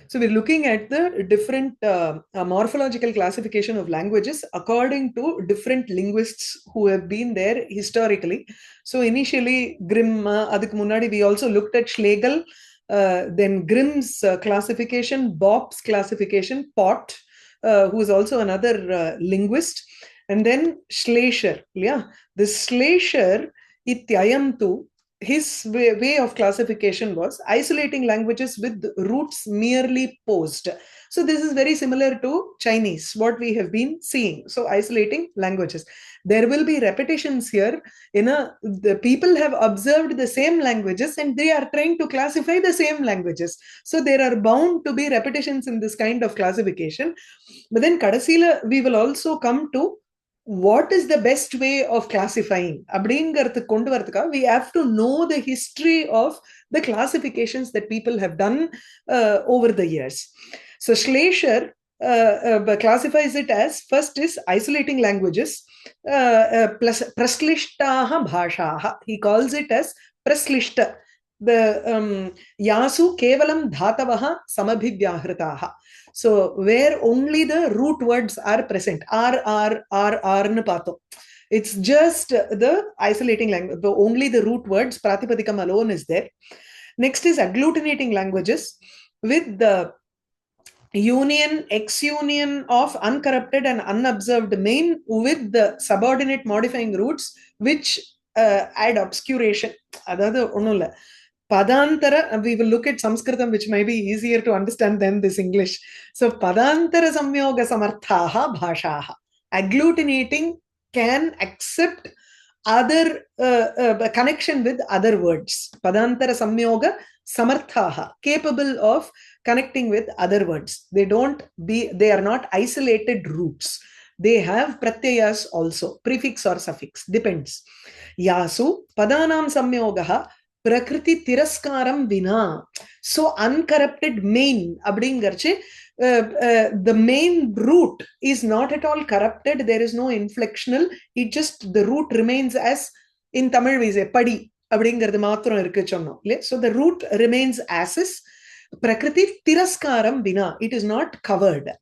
So we're looking at the different morphological classification of languages according to different linguists who have been there historically. So initially, Grimm, adhik munnadi, we also looked at Schlegel, then Grimm's classification, Bopp's classification, Pott, who is also another linguist, and then Schleicher. Yeah, this Schleicher, ityayam tu, his way of classification was isolating languages with roots merely posed. So this is very similar to Chinese, what we have been seeing. So isolating languages. There will be repetitions here. The people have observed the same languages and they are trying to classify the same languages. So there are bound to be repetitions in this kind of classification. But then Kadasila, we will also come to what is the best way of classifying. We have to know the history of the classifications that people have done over the years. So Schleicher classifies it as, first is isolating languages, plus praslishtaha bhashaha. He calls it as praslishta. The yasu kevalam dhatavaha samabhivyahृताः. So where only the root words are present, r pato. It's just the isolating language. Only the root words, pratipadikam alone is there. Next is agglutinating languages with the union, ex-union of uncorrupted and unobserved main with the subordinate modifying roots which add obscuration. Padantara, we will look at Sanskritam, which may be easier to understand than this English. So, Padantara Samyoga Samarthaha Bhashaha. Agglutinating can accept other connection with other words. Padantara Samyoga Samarthaha, capable of connecting with other words. They are not isolated roots. They have pratyayas also, prefix or suffix, depends. Yasu, Padanam Samyogaha, Prakriti Tiraskaram Vina. So uncorrupted main, the main root is not at all corrupted. There is no inflectional. The root remains as, in Tamil we say, Padi. So the root remains as is. Prakriti Tiraskaram Vina. It is not covered.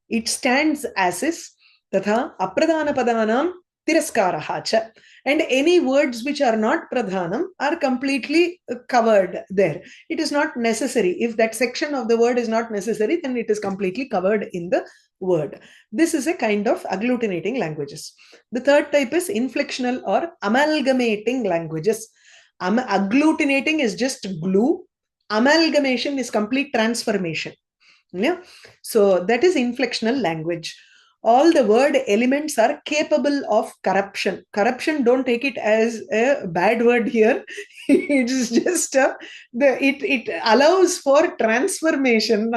It stands as is. Tatha apradhana padanam tiraskaraha. And any words which are not pradhanam are completely covered there. It is not necessary. If that section of the word is not necessary, then it is completely covered in the word. This is a kind of agglutinating languages. The third type is inflectional or amalgamating languages. Agglutinating is just glue. Amalgamation is complete transformation. Yeah? So that is inflectional language. All the word elements are capable of corruption. Corruption, don't take it as a bad word here. It is just it allows for transformation.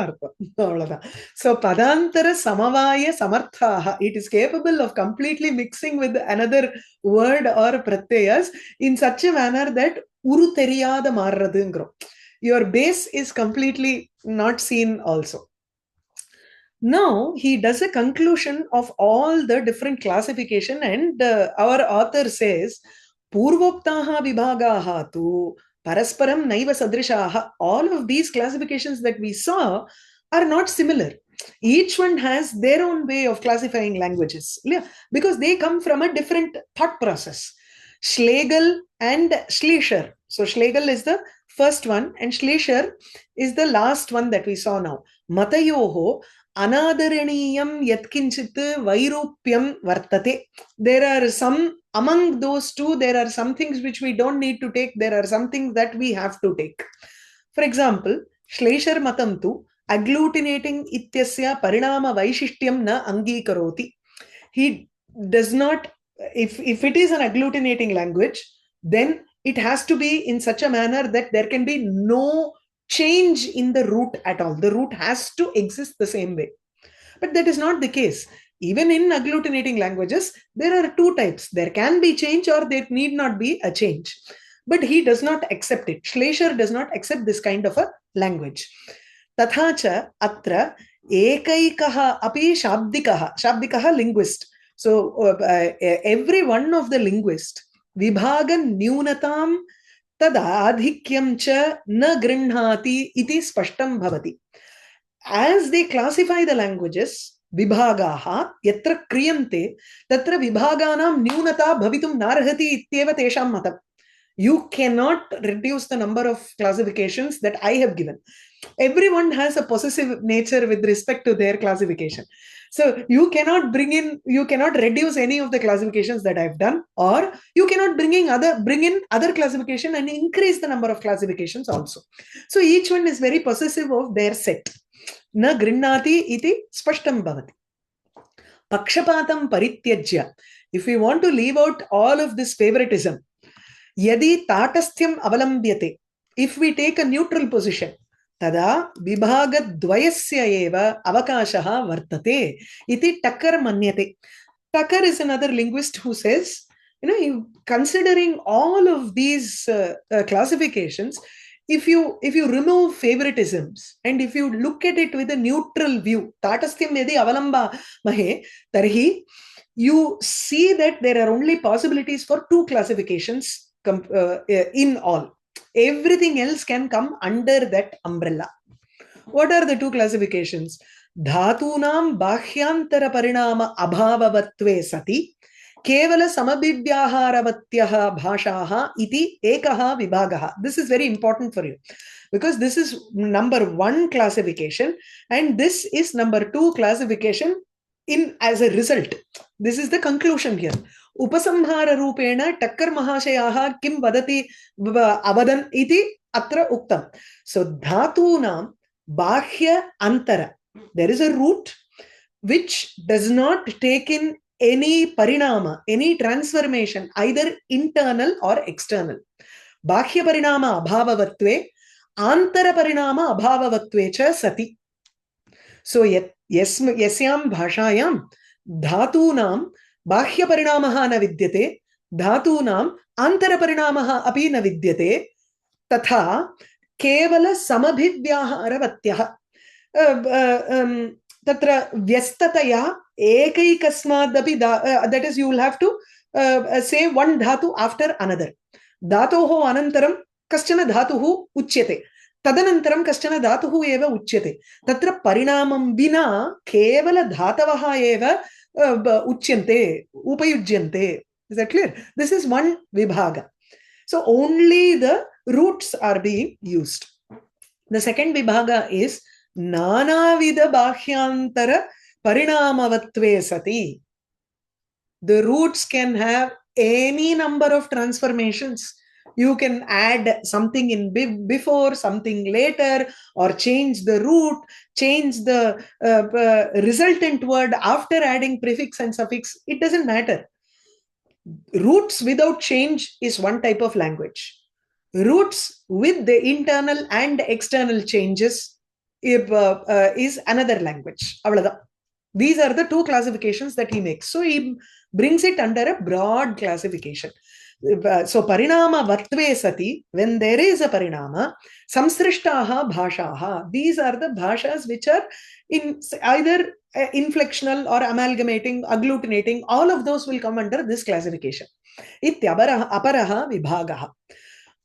So padantara samavaya samarthaha. It is capable of completely mixing with another word or pratyayas in such a manner that uru theriyada marradungro. Your base is completely not seen also. Now he does a conclusion of all the different classification, and our author says, Purvoktaha vibhagaha tu parasparam naiva sadrishaha. All of these classifications that we saw are not similar. Each one has their own way of classifying languages, because they come from a different thought process. Schlegel and Schleicher. So Schlegel is the first one and Schleicher is the last one that we saw now. Matayoho Anadaraniyam yatkinchit vairupyam vartate. There are some, among those two, there are some things which we don't need to take. There are some things that we have to take. For example, Schleicher matam tu agglutinating ityasya parinama vaishishtyam na angikaroti. He does not, if it is an agglutinating language, then it has to be in such a manner that there can be no change in the root at all. The root has to exist the same way. But that is not the case. Even in agglutinating languages, there are two types. There can be change or there need not be a change. But he does not accept it. Schleicher does not accept this kind of a language. Tathacha atra ekaikaha api shabdikaha. Shabdikaha, linguist. So every one of the linguists, vibhagan nyunatam tada adhikyam cha na grinhati iti spashtam bhavati. As they classify the languages, vibhagaha yatra kriyante tatra vibhaganam nyunata bhavitum narhati ityeva tesham matam. You cannot reduce the number of classifications that I have given. Everyone has a possessive nature with respect to their classification. So you cannot reduce any of the classifications that I've done, or you cannot bring in other classification and increase the number of classifications also. So each one is very possessive of their set. Na grinnati iti spashtam bhavati. Pakshapatam parityajya. If we want to leave out all of this favoritism, yadi tatasthyam avalambyate. If we take a neutral position, tada vibhagadvayasya eva avakashaha vartate iti Tucker manyate. Tucker is another linguist who says, considering all of these classifications, if you remove favoritisms and if you look at it with a neutral view, tatasthyam yadi avalamba mahe, tarhi, you see that there are only possibilities for two classifications in all. Everything else can come under that umbrella. What are the two classifications? Dhatunam bhashyantara parinama abhavavatve sati kevala samabhivyaharavatyaha bhashaha iti ekaha vibhagaha. This is very important for you because this is number one classification and this is number two classification as a result. This is the conclusion here. Upasamhara rupena Tucker mahashayaha kim vadati avadan iti atra uktam. So dhatunam bahya antara. There is a root which does not take in any parinama, any transformation, either internal or external. Bahya parinama abhavavatve, antara parinama abhavavatve cha sati. So yasyam bhashayam dhatunam bahya parinamaha na vidyate, dhatunam antara parinamaha api na vidyate, tatha kevala samabhivyaharavatyaha. Tatra vyastataya ekaikasmadapi, that is, you will have to say one dhatu after another. Dhatoho anantaram kaschana dhatuhu uchyate. Tadanantaram kaschana dhatuhu eva uchyate. Tatra parinamam vina kevala dhatavaha eva uchyante, upayujyante. Is that clear? This is one vibhaga. So only the roots are being used. The second vibhaga is nanavida bhashyantara parinamavatve sati. The roots can have any number of transformations. You can add something in before, something later, or change the root, change the resultant word after adding prefix and suffix. It doesn't matter. Roots without change is one type of language. Roots with the internal and external changes is another language. These are the two classifications that he makes. So he brings it under a broad classification. So parinama vatve sati, when there is a parinama, samsrishtaha bhashaha. These are the bhashas which are in either inflectional or amalgamating, agglutinating. All of those will come under this classification. Ityabaraha aparaha vibhagaha.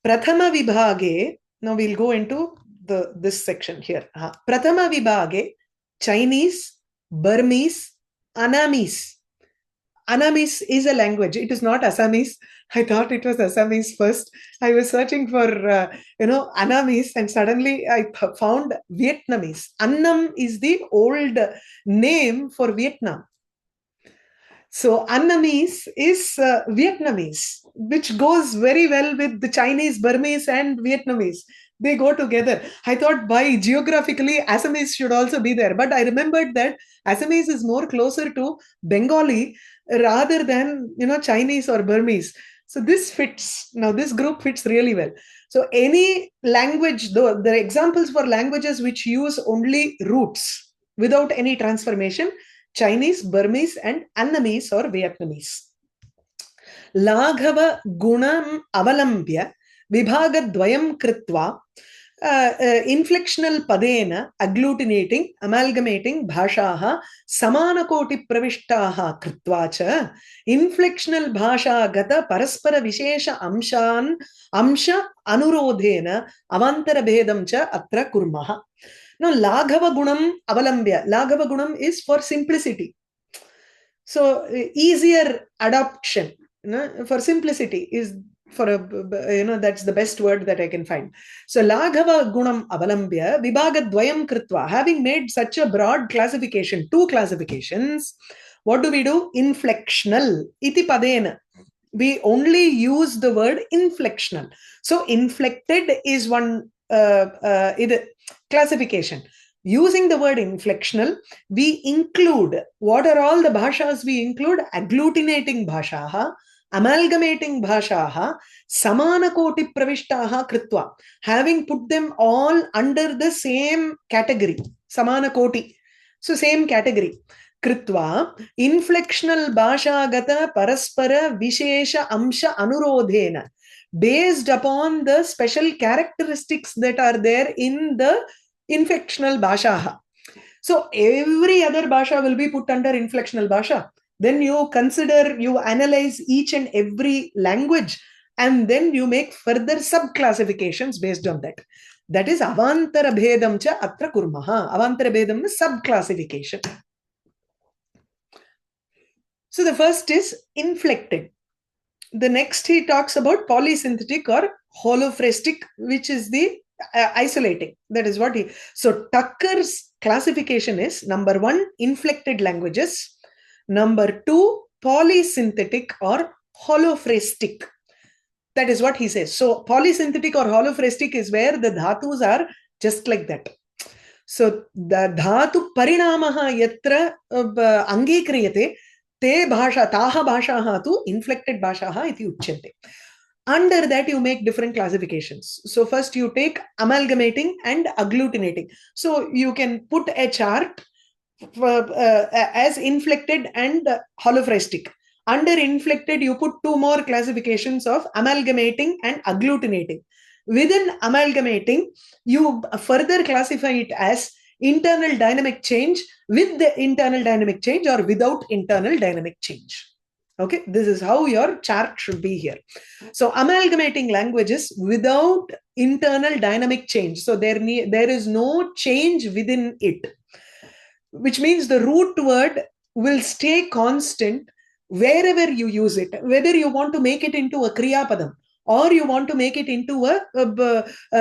Prathama vibhage, now we'll go into this section here. Prathama vibhage, Chinese, Burmese, Annamese. Annamese is a language. It is not Assamese. I thought it was Assamese first. I was searching for, Annamese, and suddenly I found Vietnamese. Annam is the old name for Vietnam. So Annamese is Vietnamese, which goes very well with the Chinese, Burmese, and Vietnamese. They go together. I thought by geographically, Assamese should also be there. But I remembered that Assamese is more closer to Bengali rather than, Chinese or Burmese. So this fits. Now this group fits really well. So any language, though, the examples for languages which use only roots without any transformation, Chinese, Burmese, and Annamese or Vietnamese. Laghava gunam avalambya vibhagadvayam kritva inflectional padena agglutinating amalgamating bhashaha samanakoti pravishtaha kritva cha inflectional bhasha gata paraspara vishesha amsha anurodhena avantara bhedam cha atra kurmaha. Now laghava gunam avalambya, laghava gunam is for simplicity, so easier adoption, for simplicity is for a, that's the best word that I can find. So laghava gunam avalambya vibhaga dvayam kritva, having made such a broad classification, two classifications, what do we do? Inflectional iti padena, we only use the word inflectional. So inflected is one classification. Using the word inflectional, we include, what are all the bhashas we include? Agglutinating bhashaha, amalgamating bhashaha, samanakoti pravishtaha kritva, having put them all under the same category, samanakoti, so same category. Kritva inflectional bhashagata paraspara vishesha amsha anurodhena, based upon the special characteristics that are there in the inflectional bhashaha. So every other bhasha will be put under inflectional bhasha. Then you consider, you analyze each and every language, and then you make further sub classifications based on that. That is avantara bhedam cha atra kurmaha. Avantara bhedam is sub classification. So the first is inflected. The next he talks about polysynthetic or holophrastic, which is the isolating. That is what he. So Tucker's classification is: number 1, inflected languages; number 2, polysynthetic or holophrastic. That is what he says. So polysynthetic or holophrastic is where the dhatus are just like that. So the dhatu parinamaha yatra angikriyate te bhasha taha bhashaha tu inflected bhashaha iti uchyante. Under that you make different classifications. So first you take amalgamating and agglutinating. So you can put a chart as inflected and holophrastic. Under inflected you put 2 more classifications of amalgamating and agglutinating. Within amalgamating you further classify it as internal dynamic change, with the internal dynamic change, or without internal dynamic change. Okay, this is how your chart should be here. So amalgamating languages without internal dynamic change, so there is no change within it, which means the root word will stay constant wherever you use it, whether you want to make it into a kriya padam or you want to make it into a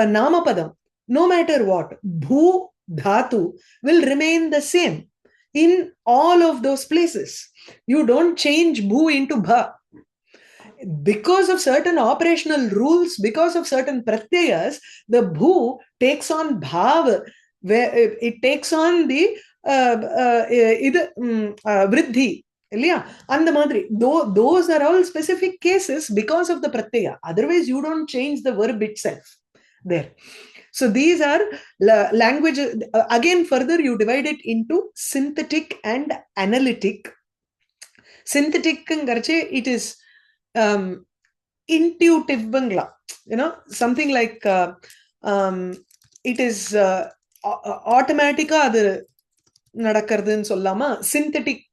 nama padam. No matter what, bhu dhatu will remain the same in all of those places. You don't change bhu into bha. Because of certain operational rules, because of certain pratyayas, the bhu takes on bhav, where it takes on the vriddhi. And the madri, those are all specific cases because of the pratyaya. Otherwise you don't change the verb itself there. So these are languages. Again, further you divide it into synthetic and analytic. Synthetic it is intuitive bangla, something like it is automatica adu nadakardhuன்னு சொல்லாமா. Synthetic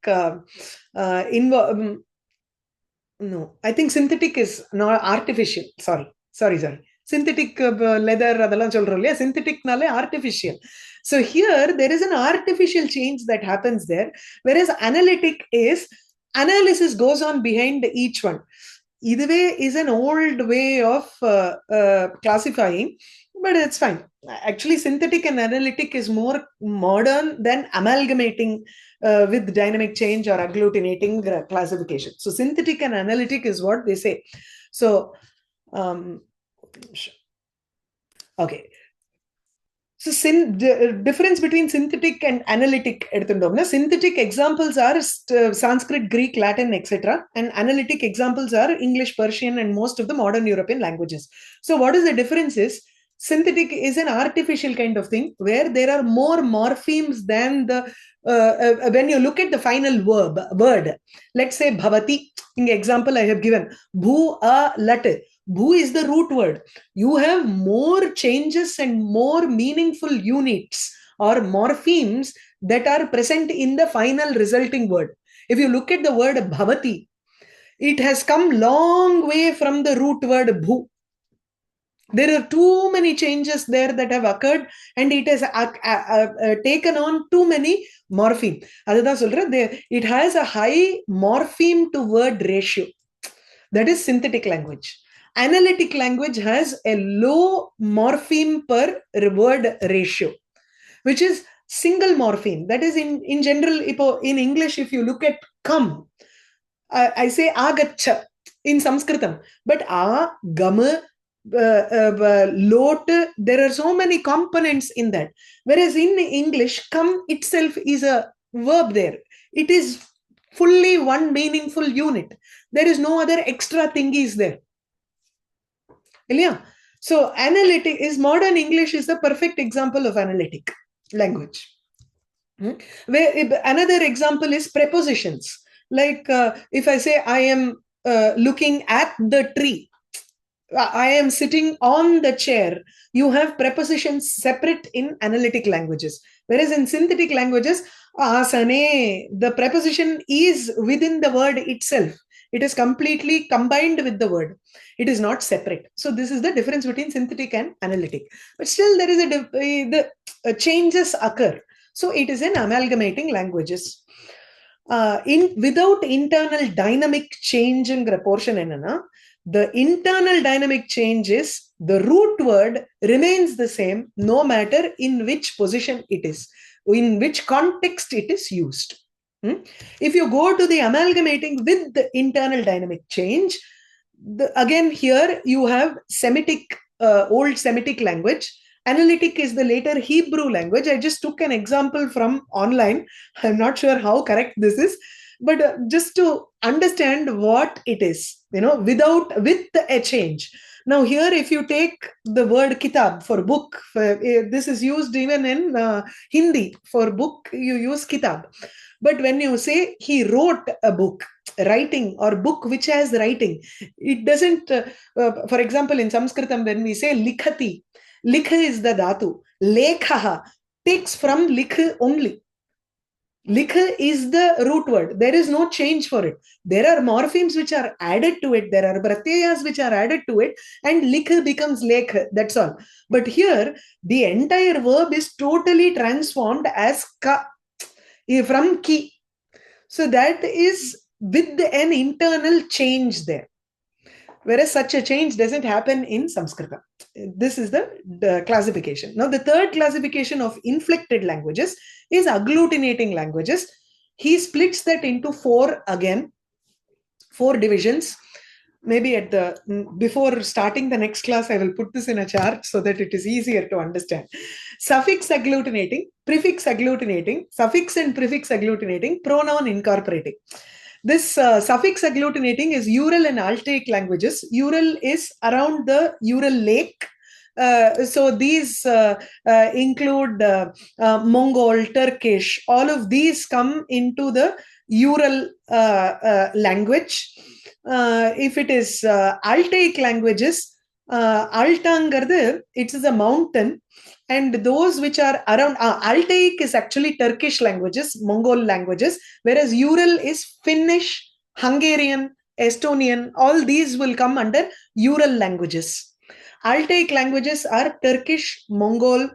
no, I think synthetic is not artificial. Sorry. Synthetic leather adallam solrom illaya, synthetic nale artificial. So here there is an artificial change that happens there, whereas analytic is analysis goes on behind each one. Iduve is an old way of classifying, but it's fine. Actually synthetic and analytic is more modern than amalgamating with dynamic change or agglutinating classification. So synthetic and analytic is what they say. So okay, so difference between synthetic and analytic edutundomna, synthetic examples are Sanskrit, Greek, Latin, etc., and analytic examples are English, Persian, and most of the modern European languages. So what is the difference is, synthetic is an artificial kind of thing where there are more morphemes than the when you look at the final word. Let's say bhavati. In example I have given bhu a lat. Bhu is the root word. You have more changes and more meaningful units or morphemes that are present in the final resulting word. If you look at the word bhavati, it has come long way from the root word bhu. There are too many changes there that have occurred, and it has taken on too many morpheme. It has a high morpheme to word ratio. That is synthetic language. Analytic language has a low morpheme per word ratio, which is single morpheme. That is in general, in English, if you look at come, I say agacha in Sanskritam, but gama, lot, there are so many components in that. Whereas in English, come itself is a verb there. It is fully one meaningful unit. There is no other extra thingies there. Yeah. So analytic is modern English is the perfect example of analytic language. Where another example is prepositions. Like if I say I am looking at the tree, I am sitting on the chair, you have prepositions separate in analytic languages. Whereas in synthetic languages, asane, the preposition is within the word itself. It is completely combined with the word. It is not separate. So this is the difference between synthetic and analytic. But still there is the changes occur. So it is in amalgamating languages. Without internal dynamic change in portion enna, the internal dynamic change is the root word remains the same no matter in which position it is, in which context it is used. If you go to the amalgamating with the internal dynamic change, again here you have Semitic, old Semitic language. Analytic is the later Hebrew language. I just took an example from online. I'm not sure how correct this is, but just to understand what it is, with a change. Now here, if you take the word kitab for book, this is used even in Hindi. For book, you use kitab. But when you say he wrote a book, writing, or book which has writing, it doesn't, for example, in Sanskritam, when we say likhati, likh is the dhatu. Lekha takes from likh only. Likh is the root word. There is no change for it. There are morphemes which are added to it. There are pratyayas which are added to it, and likh becomes lekh. That's all. But here, the entire verb is totally transformed as ka, from ki. So that is with an internal change there. Whereas such a change doesn't happen in Sanskrit. This is the classification. Now, the third classification of inflected languages is agglutinating languages. He splits that into four divisions. Maybe before starting the next class, I will put this in a chart so that it is easier to understand. Suffix agglutinating, prefix agglutinating, suffix and prefix agglutinating, pronoun incorporating. This suffix agglutinating is Ural and Altaic languages. Ural is around the Ural Lake. So these include Mongol, Turkish. All of these come into the Ural language. If it is Altaic languages, Altangardu, it is a mountain. And those which are around, Altaic is actually Turkish languages, Mongol languages, whereas Ural is Finnish, Hungarian, Estonian. All these will come under Ural languages. Altaic languages are Turkish, Mongol,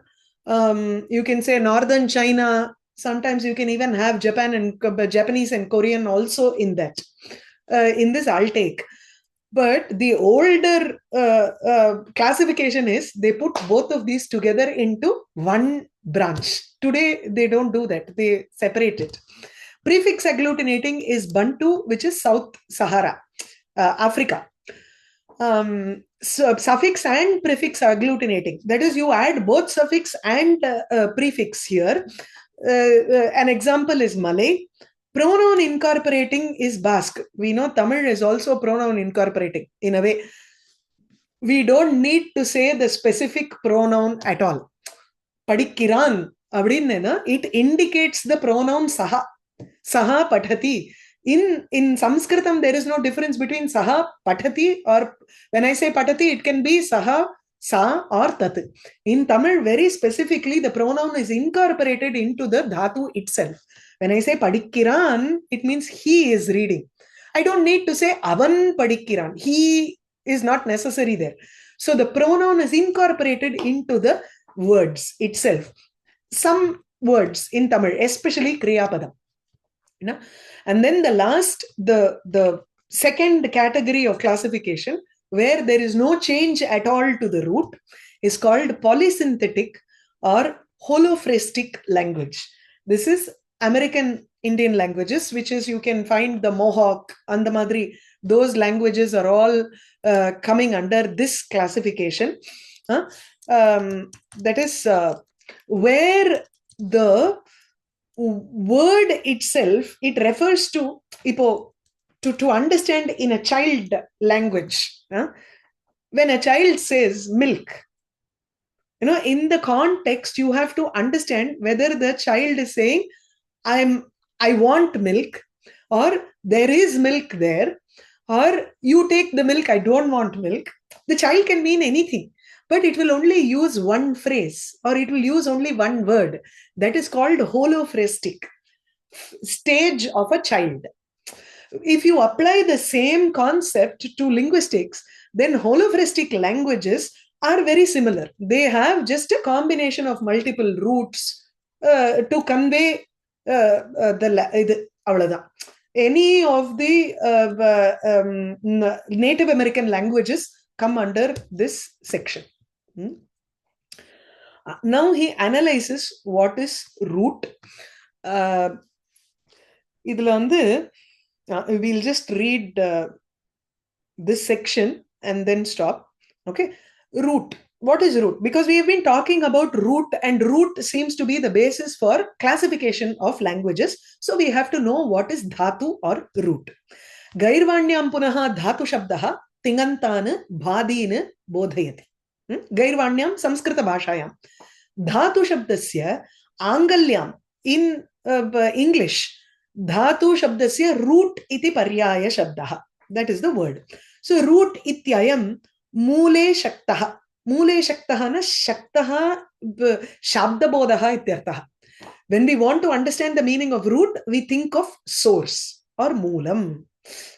you can say Northern China. Sometimes you can even have Japanese and Korean also in that, in this Altaic. But the older classification is they put both of these together into one branch. Today, they don't do that. They separate it. Prefix agglutinating is Bantu, which is South Sahara, Africa. So suffix and prefix agglutinating. That is, you add both suffix and prefix here. An example is Malay. Pronoun incorporating is Basque. We know Tamil is also pronoun incorporating in a way. We don't need to say the specific pronoun at all. Padikkiran, it indicates the pronoun saha. Saha pathati. In Sanskritam, there is no difference between saha, patati, or when I say patati, it can be saha, sa, or tat. In Tamil, very specifically, the pronoun is incorporated into the dhatu itself. When I say padikkiran, it means he is reading. I don't need to say avan padikkiran. He is not necessary there. So the pronoun is incorporated into the words itself. Some words in Tamil, especially Kriyapadam. And then the second category of classification, where there is no change at all to the root, is called polysynthetic or holophrastic language. This is American Indian languages, which is, you can find the Mohawk, Andamadri, those languages are all coming under this classification. That is where the word itself, it refers to understand in a child language. When a child says milk, in the context, you have to understand whether the child is saying, I want milk, or there is milk there, or you take the milk, I don't want milk. The child can mean anything, but it will only use one phrase, or it will use only one word. That is called holophrastic stage of a child. If you apply the same concept to linguistics, then holophrastic languages are very similar. They have just a combination of multiple roots to convey any of the Native American languages come under this section. Now he analyzes what is root. We'll just read this section and then stop. Okay, root. What is root? Because we have been talking about root, and root seems to be the basis for classification of languages. So we have to know what is dhatu or root. Gairvanyam punaha dhatu shabdaha tingantan bhadin bodhayati. Gairvanyam Sanskrit bhashayam. Dhatu shabdasya angalyam in English. Dhatu shabdasya root iti paryaya shabdaha. That is the word. So root ityayam mule shaktaha. Mule shaktaha na shaktaha shabdabodaha ityartaha. When we want to understand the meaning of root, we think of source or moolam.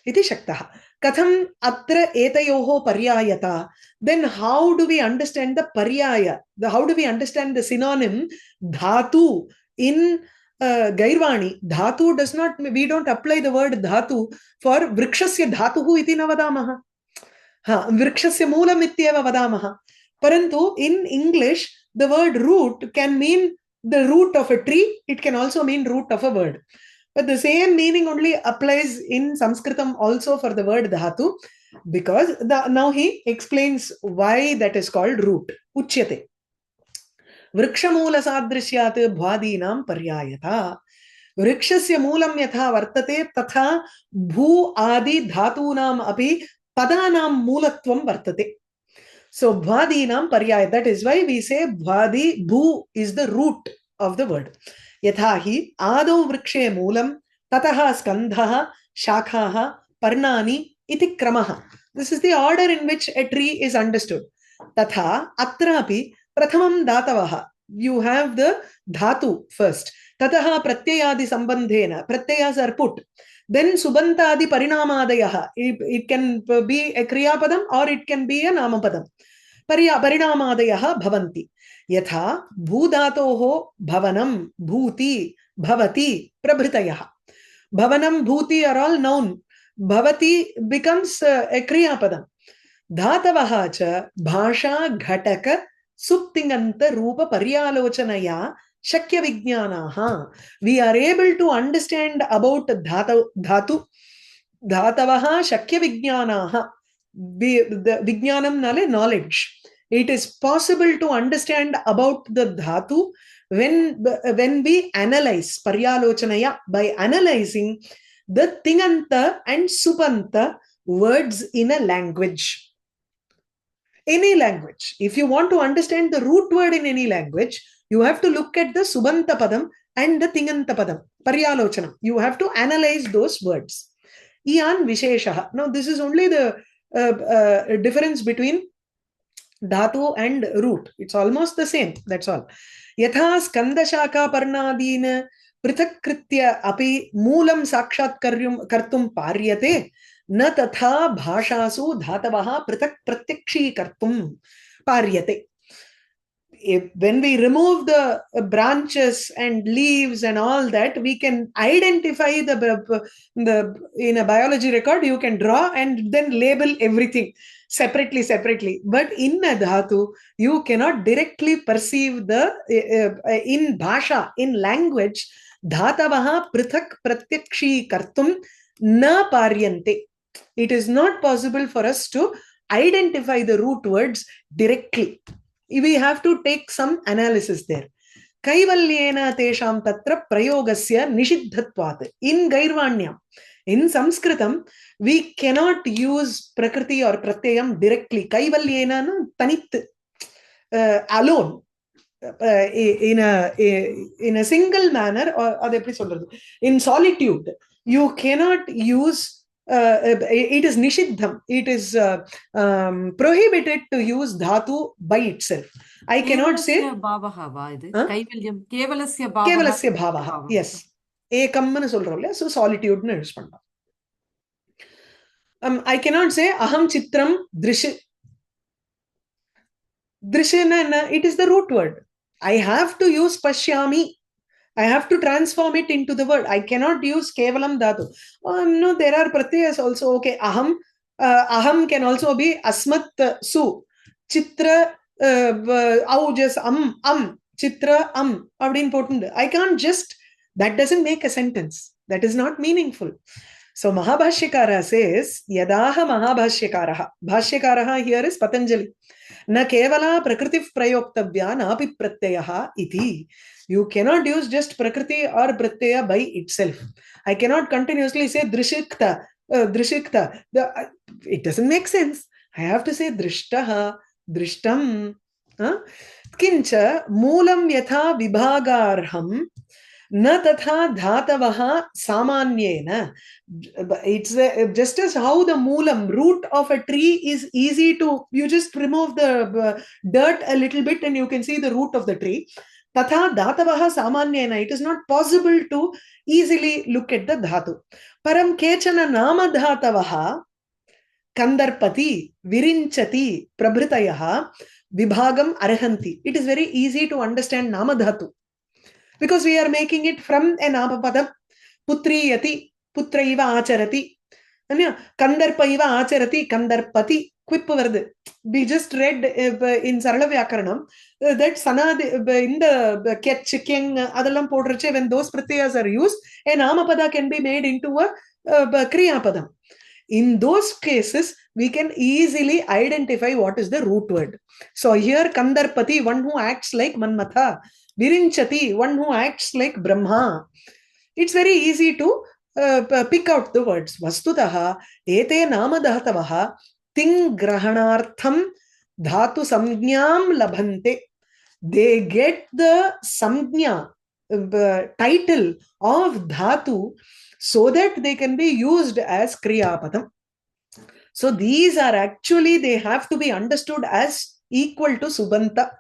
Iti shaktaha. Katham atra etayoho paryayata. Then how do we understand the paryaya? How do we understand the synonym dhatu in Gairvani? Dhatu does not, we don't apply the word dhatu for vrikshasya dhatuhu iti na vadamaha. Vrikshasya moolam ityeva vadamaha. Parantu in English, the word root can mean the root of a tree. It can also mean root of a word. But the same meaning only applies in Sanskritam also for the word dhatu, because now he explains why that is called root. Uchyate. Vrikshamoola sadrishyat bhadinam paryayata. Vrikshasya moolam yatha vartate tatha bhu adi dhatunam api padanam moolatvam vartate. So bhadinam paryaya. That is why we say bhadi, bhu is the root of the word. Yathahi adau vrikshe moolam tataha skandhaha shakhaha parnani iti kramaha. This is the order in which a tree is understood. Tatha atrapi prathamam datavaha. You have the dhatu first. Tataha pratyayadi sambandhena. Pratyayas are put. Then subantadi parinamadayaha. It can be a kriyapadam or it can be a namapadam. Parinamadayaha bhavanti. Yatha bhudatoho bhavanam bhuti bhavati prabhritayaha. Bhavanam bhuti are all noun. Bhavati becomes a kriyapadam. Dhatavaha cha bhasha ghataka suptinganta rupa paryalochanaya shakya vijnanaha. We are able to understand about dhatu. Dhatavaha shakya vijnanaha. The vijnanam nale knowledge. It is possible to understand about the dhatu when we analyze paryalochanaya, by analyzing the tinganta and supanta words in a language. Any language. If you want to understand the root word in any language, you have to look at the subanta padam and the Tinganta Padam, Paryalochanam. You have to analyze those words. Iyan Visheshaha. Now, this is only the difference between dhatu and root. It's almost the same. That's all. Yatha skandashaka parnadina prithakritya api moolam sakshat kartum paryate na tatha bhashasu dhatavaha prithak pratyakshi kartum paryate. When we remove the branches and leaves and all that, we can identify the in a biology record, you can draw and then label everything separately. But in a dhatu, you cannot directly perceive the, in bhasha, in language, dhatavaha prithak pratyakshi kartum na paryante. It is not possible for us to identify the root words directly. We have to take some analysis there. Kaivalyena tesham tatra prayogasya nishiddhatvat. In Gairvanyam, in Sanskritam, we cannot use prakriti or pratyayam directly. Kaivalyena no tanit, alone. In a single manner, or in solitude, you cannot use. It is nishiddham. It is prohibited to use dhatu by itself. I cannot say Kevalasya bhavaha. Yes. Ekamnu solrole. So solitude nu use panna. I cannot say aham chitram drish. Drishena, it is the root word. I have to use pashyami. I have to transform it into the word. I cannot use kevalam dhatu. No, there are pratyayas also. Okay, aham can also be asmat su. Chitra aujas chitra important. I can't just, that doesn't make a sentence. That is not meaningful. So Mahabhashyakara says, yadaha Mahabhashyakaraha. Bhashyakaraha here is Patanjali. Na kevala prakriti prayoktavya napi pratyayaha iti. You cannot use just prakriti or pratyaya by itself. I cannot continuously say drishikta. It doesn't make sense. I have to say drishtaha, drishtam. Kincha moolam yatha vibhagarham na tatha dhatavaha samanyena. It's just as how the moolam, root of a tree, is easy to, you just remove the dirt a little bit and you can see the root of the tree. Tatha dhatavaha samanyena. It is not possible to easily look at the dhatu. Param kechana nama dhatavaha kandarpati virinchati prabhritayaha vibhagam arhanti. It is very easy to understand nama dhatu because we are making it from a nama padam. Putriyati, putra iva acharati. Kandarpa iva acharati, kandarpati. We just read in Sarala Vyakaranam that Sanad in the ketch, king, adalam podreche, when those pratyayas are used, a namapada can be made into a kriya padam. In those cases, we can easily identify what is the root word. So here Kandarpati, one who acts like Manmatha. Virinchati, one who acts like Brahma. It's very easy to pick out the words. Vastutaha, ete nama dhatavaha, ting grahanartham dhatu samjnam labhante. They get the samjna, title of dhatu, so that they can be used as kriyapadam. So these are actually, they have to be understood as equal to subanta.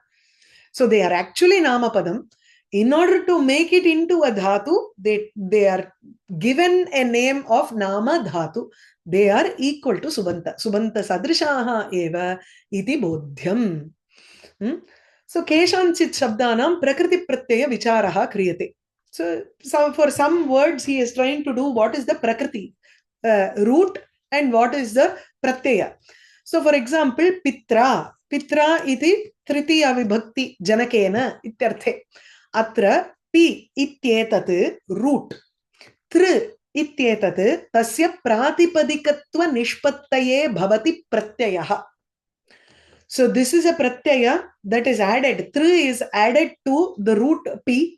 So they are actually namapadam. In order to make it into a dhatu, they are given a name of nama dhatu. They are equal to subanta. Subanta sadrishaha eva iti bodhyam. So keshanchit shabdanam prakriti pratyaya vicharaha kriyate. So for some words he is trying to do what is the prakriti, root, and what is the pratyaya. So for example, pitra. Pitra iti tritiya vibhakti janakena ityarthe. Atra pi ityetat root. Tr ityetat tasya pratipadikatva nishpattaye bhavati pratyayaha. So this is a pratyaya that is added. Tr is added to the root pi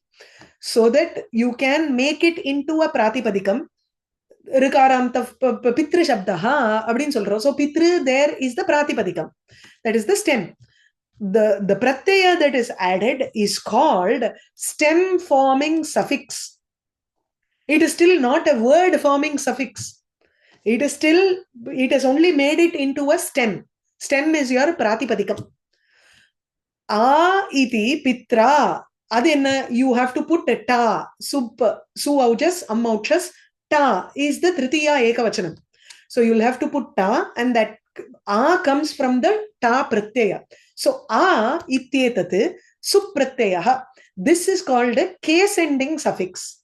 so that you can make it into a pratipadikam. Rikaranta pitra shabdaha abdin solro. So pitra there is the pratipadikam. That is the stem. the pratyaya that is added is called stem forming suffix. It is still not a word forming suffix. It has only made it into a stem. Stem is your pratipadikam. A iti pitra. Adena, you have to put a ta. Su aujas, am aujas. Ta is the tritiya ekavachanam. So you'll have to put ta, and that a comes from the ta pratyaya. So a ityetat supratyaya. This is called a case ending suffix.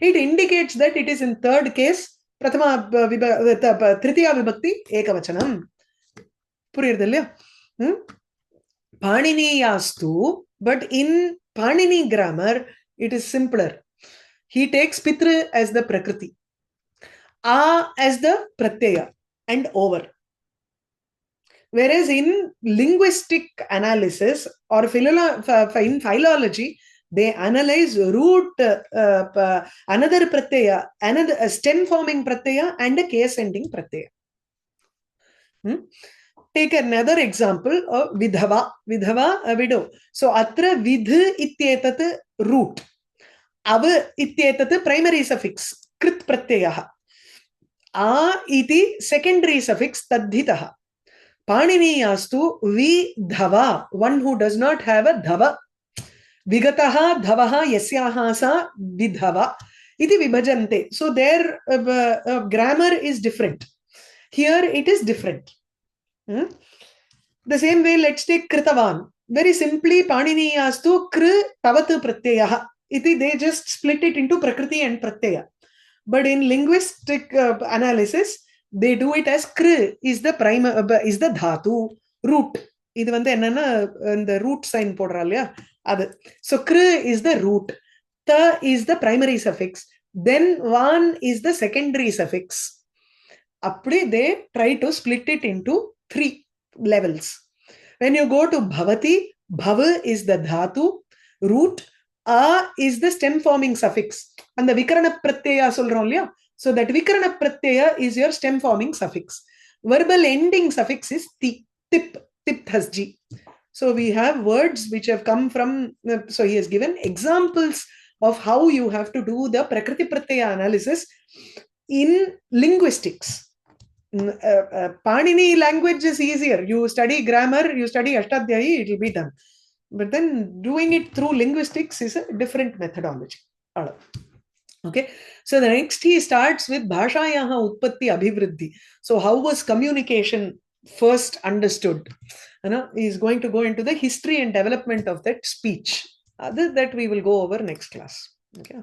It indicates that it is in third case, prathama tritiya vibhakti ekavachanam. Puriyadalya? Paniniyastu, but in Panini grammar, it is simpler. He takes pitra as the prakriti, a as the pratyaya, and over. Whereas in linguistic analysis or in philology, they analyze root, another pratyaya, another stem forming pratyaya, and a case ending pratyaya. Take another example of vidhava. Vidhava, a widow. So atra vidh ityetat root. Ava ityetat primary suffix. Krit pratyaya. A iti secondary suffix tadhitaha. Paniniyastu vidhava. One who does not have a dhava. Vigataha dhavaha yasyaha sa vidhava. Iti vibhajante. So their grammar is different. Here it is different. The same way, let's take kritavan. Very simply, paniniyastu kr tavat pratyaya. Iti, they just split it into prakriti and pratyaya. But in linguistic analysis, they do it as kr is the is the dhatu root. இது வந்து என்னன்னா இந்த root sign போடுறாலையா அது. So kr is the root, ta is the primary suffix, then van is the secondary suffix. அப்படி they try to split it into 3 levels. When you go to bhavati, bhav is the dhatu root, a is the stem forming suffix, and the vikarana pratyaya solrom liya. So that vikarana pratyaya is your stem forming suffix. Verbal ending suffix is ti, tip, tipthasji. So we have words which have come from, so he has given examples of how you have to do the prakriti pratyaya analysis in linguistics. Panini language is easier. You study grammar, you study Ashtadhyayi, it will be done. But then doing it through linguistics is a different methodology. Okay. So the next he starts with Bhashayaha Utpatti Abhivriddhi. So how was communication first understood? He is going to go into the history and development of that speech. That we will go over next class. Okay.